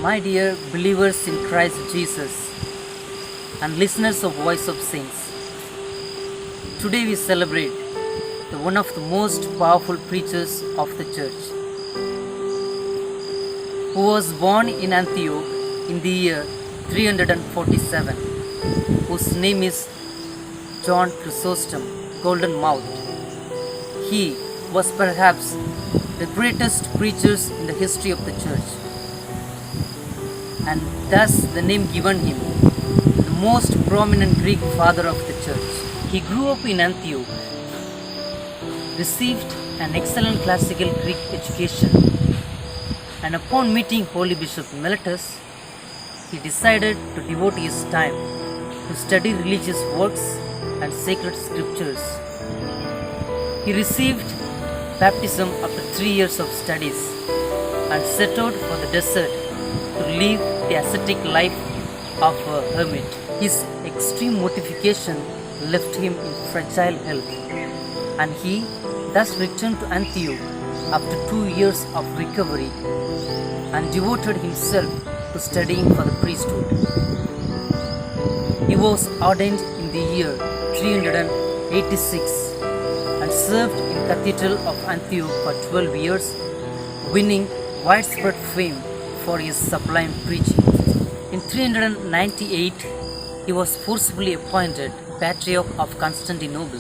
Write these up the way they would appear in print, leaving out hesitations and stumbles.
My dear believers in Christ Jesus and listeners of Voice of Saints, today we celebrate one of the most powerful preachers of the Church, who was born in Antioch in the year 347, whose name is John Chrysostom, Golden Mouthed. He was perhaps the greatest preachers in the history of the Church, and thus the name given him, the most prominent Greek father of the Church. He grew up in Antioch, received an excellent classical Greek education, and upon meeting Holy Bishop Mellitus, he decided to devote his time to study religious works and sacred scriptures. He received baptism after 3 years of studies and set out for the desert to live the ascetic life of a hermit. His extreme mortification left him in fragile health, and he thus returned to Antioch after 2 years of recovery and devoted himself to studying for the priesthood. He was ordained in the year 386 and served in the Cathedral of Antioch for 12 years, winning widespread fame for his sublime preaching. In 398, he was forcibly appointed Patriarch of Constantinople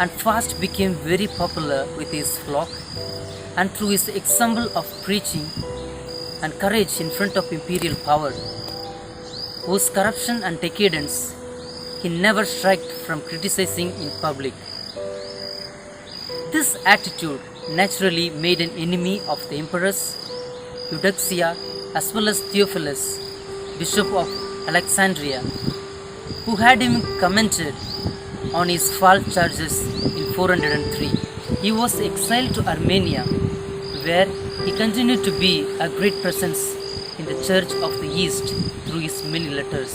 and fast became very popular with his flock, and through his example of preaching and courage in front of imperial power, whose corruption and decadence he never shrank from criticizing in public. This attitude naturally made an enemy of the Empress Eudoxia as well as Theophilus, Bishop of Alexandria, who had him commented on his false charges in 403. He was exiled to Armenia, where he continued to be a great presence in the Church of the East through his many letters.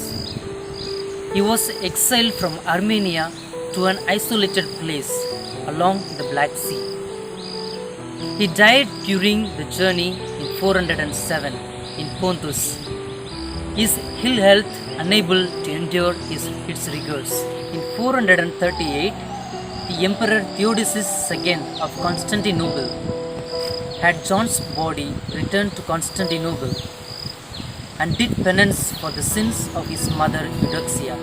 He was exiled from Armenia to an isolated place along the Black Sea. He died during the journey in 407 in Pontus, his ill health unable to endure its rigors. In 438, the Emperor Diocese II of Constantinople had John's body returned to Constantinople and did penance for the sins of his mother Eudoxia.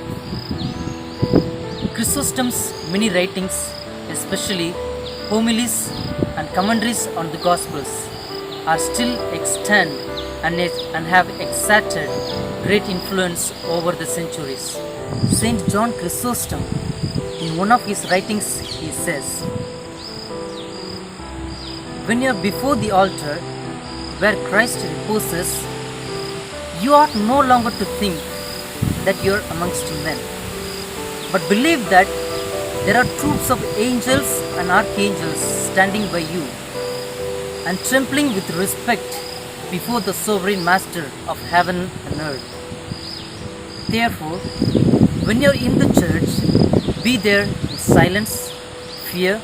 Chrysostom's many writings, especially homilies and commentaries on the Gospels, are still extant and have exerted great influence over the centuries. Saint John Chrysostom, in one of his writings, he says, "When you are before the altar where Christ reposes, you ought no longer to think that you are amongst men, but believe that there are troops of angels and archangels standing by you and trembling with respect before the sovereign master of heaven and earth. Therefore, when you are in the church, be there in silence, fear,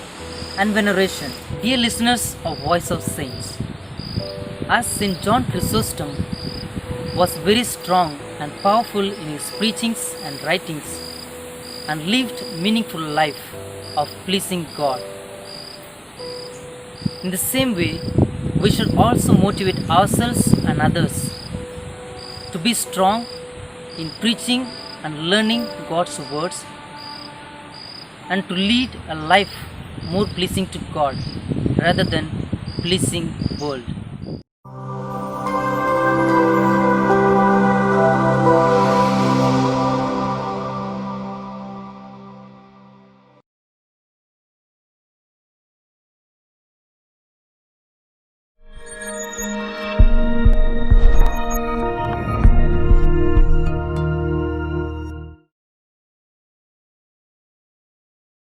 and veneration." Dear listeners of Voice of Saints, as St. John Chrysostom was very strong and powerful in his preachings and writings and lived meaningful life of pleasing God, in the same way, we should also motivate ourselves and others to be strong in preaching and learning God's words and to lead a life more pleasing to God rather than pleasing world.